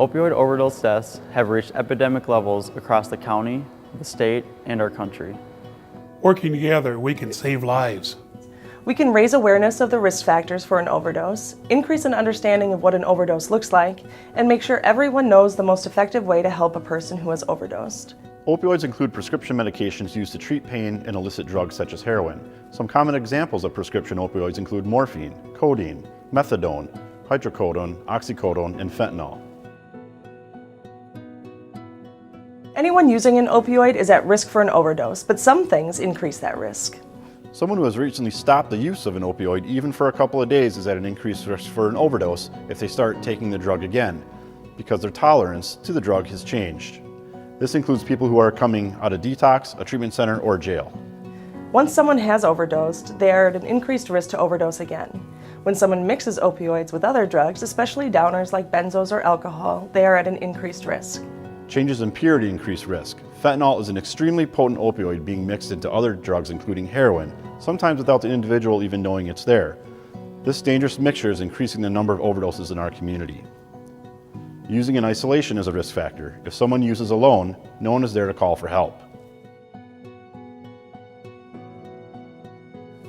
Opioid overdose deaths have reached epidemic levels across the county, the state, and our country. Working together, we can save lives. We can raise awareness of the risk factors for an overdose, increase an understanding of what an overdose looks like, and make sure everyone knows the most effective way to help a person who has overdosed. Opioids include prescription medications used to treat pain and illicit drugs such as heroin. Some common examples of prescription opioids include morphine, codeine, methadone, hydrocodone, oxycodone, and fentanyl. Anyone using an opioid is at risk for an overdose, but some things increase that risk. Someone who has recently stopped the use of an opioid, even for a couple of days, is at an increased risk for an overdose if they start taking the drug again, because their tolerance to the drug has changed. This includes people who are coming out of detox, a treatment center, or jail. Once someone has overdosed, they are at an increased risk to overdose again. When someone mixes opioids with other drugs, especially downers like benzos or alcohol, they are at an increased risk. Changes in purity increase risk. Fentanyl is an extremely potent opioid being mixed into other drugs including heroin, sometimes without the individual even knowing it's there. This dangerous mixture is increasing the number of overdoses in our community. Using in isolation is a risk factor. If someone uses alone, no one is there to call for help.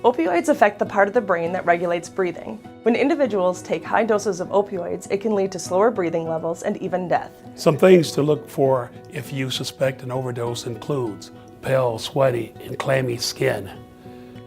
Opioids affect the part of the brain that regulates breathing. When individuals take high doses of opioids, it can lead to slower breathing levels and even death. Some things to look for if you suspect an overdose includes pale, sweaty, and clammy skin.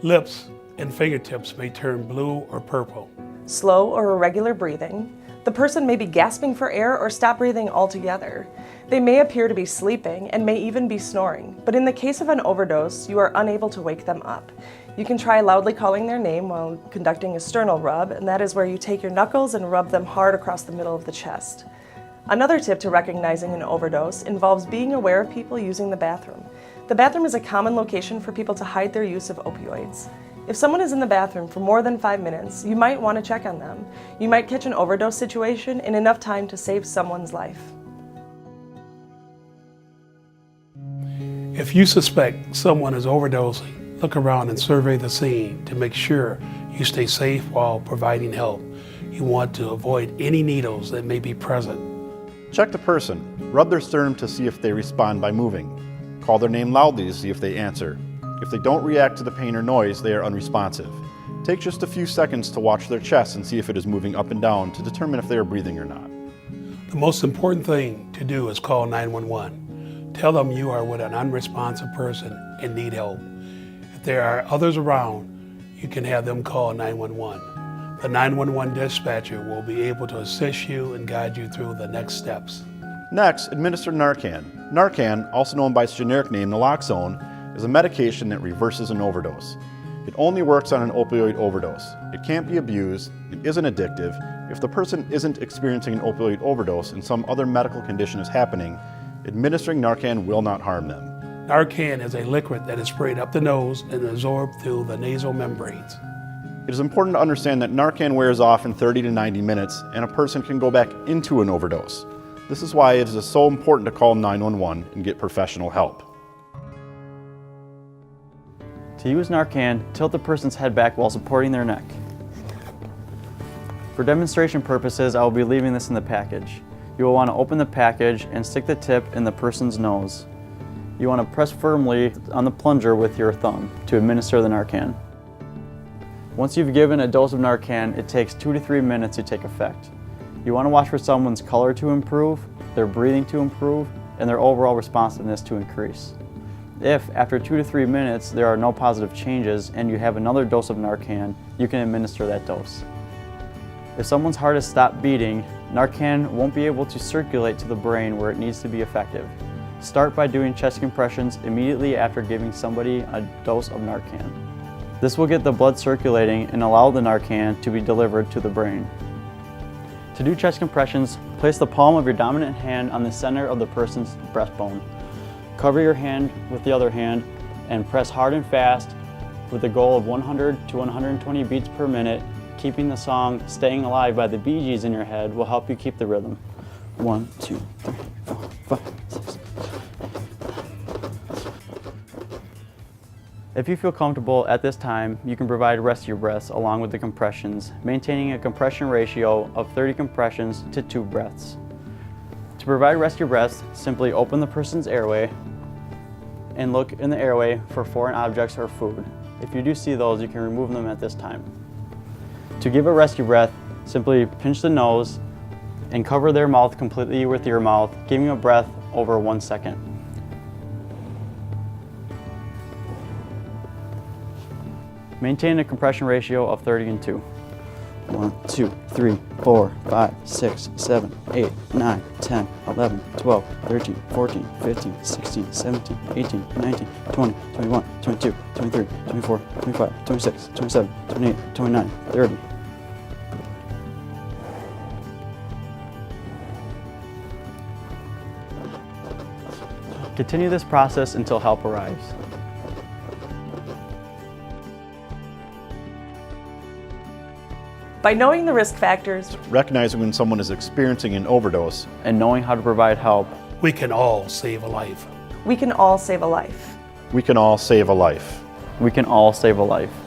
Lips and fingertips may turn blue or purple. Slow or irregular breathing. The person may be gasping for air or stop breathing altogether. They may appear to be sleeping and may even be snoring, but in the case of an overdose, you are unable to wake them up. You can try loudly calling their name while conducting a sternal rub, and that is where you take your knuckles and rub them hard across the middle of the chest. Another tip to recognizing an overdose involves being aware of people using the bathroom. The bathroom is a common location for people to hide their use of opioids. If someone is in the bathroom for more than 5 minutes, you might want to check on them. You might catch an overdose situation in enough time to save someone's life. If you suspect someone is overdosing, look around and survey the scene to make sure you stay safe while providing help. You want to avoid any needles that may be present. Check the person. Rub their sternum to see if they respond by moving. Call their name loudly to see if they answer. If they don't react to the pain or noise, they are unresponsive. Take just a few seconds to watch their chest and see if it is moving up and down to determine if they are breathing or not. The most important thing to do is call 911. Tell them you are with an unresponsive person and need help. If there are others around, you can have them call 911. The 911 dispatcher will be able to assist you and guide you through the next steps. Next, administer Narcan. Narcan, also known by its generic name naloxone, is a medication that reverses an overdose. It only works on an opioid overdose. It can't be abused, it isn't addictive. If the person isn't experiencing an opioid overdose and some other medical condition is happening, administering Narcan will not harm them. Narcan is a liquid that is sprayed up the nose and absorbed through the nasal membranes. It is important to understand that Narcan wears off in 30 to 90 minutes and a person can go back into an overdose. This is why it is so important to call 911 and get professional help. To use Narcan, tilt the person's head back while supporting their neck. For demonstration purposes, I will be leaving this in the package. You will want to open the package and stick the tip in the person's nose. You want to press firmly on the plunger with your thumb to administer the Narcan. Once you've given a dose of Narcan, it takes 2 to 3 minutes to take effect. You want to watch for someone's color to improve, their breathing to improve, and their overall responsiveness to increase. If, after 2 to 3 minutes, there are no positive changes and you have another dose of Narcan, you can administer that dose. If someone's heart has stopped beating, Narcan won't be able to circulate to the brain where it needs to be effective. Start by doing chest compressions immediately after giving somebody a dose of Narcan. This will get the blood circulating and allow the Narcan to be delivered to the brain. To do chest compressions, place the palm of your dominant hand on the center of the person's breastbone. Cover your hand with the other hand and press hard and fast with the goal of 100 to 120 beats per minute. Keeping the song Staying Alive by the Bee Gees in your head will help you keep the rhythm. 1, 2, 3, 4, 5, 6. If you feel comfortable at this time, you can provide rescue breaths along with the compressions, maintaining a compression ratio of 30 compressions to 2 breaths. To provide rescue breaths, simply open the person's airway and look in the airway for foreign objects or food. If you do see those, you can remove them at this time. To give a rescue breath, simply pinch the nose and cover their mouth completely with your mouth, giving a breath over 1 second. Maintain a compression ratio of 30:2. 1, 2, 3, 4, 5, 6, 7, 8, 9, 10, 11, 12, 13, 14, 15, 16, 17, 18, 19, 20, 21, 22, 23, 24, 25, 26, 27, 28, 29, 30. Continue this process until help arrives. By knowing the risk factors, Recognizing when someone is experiencing an overdose, And knowing how to provide help, We can all save a life. we can all save a life. we can all save a life. we can all save a life.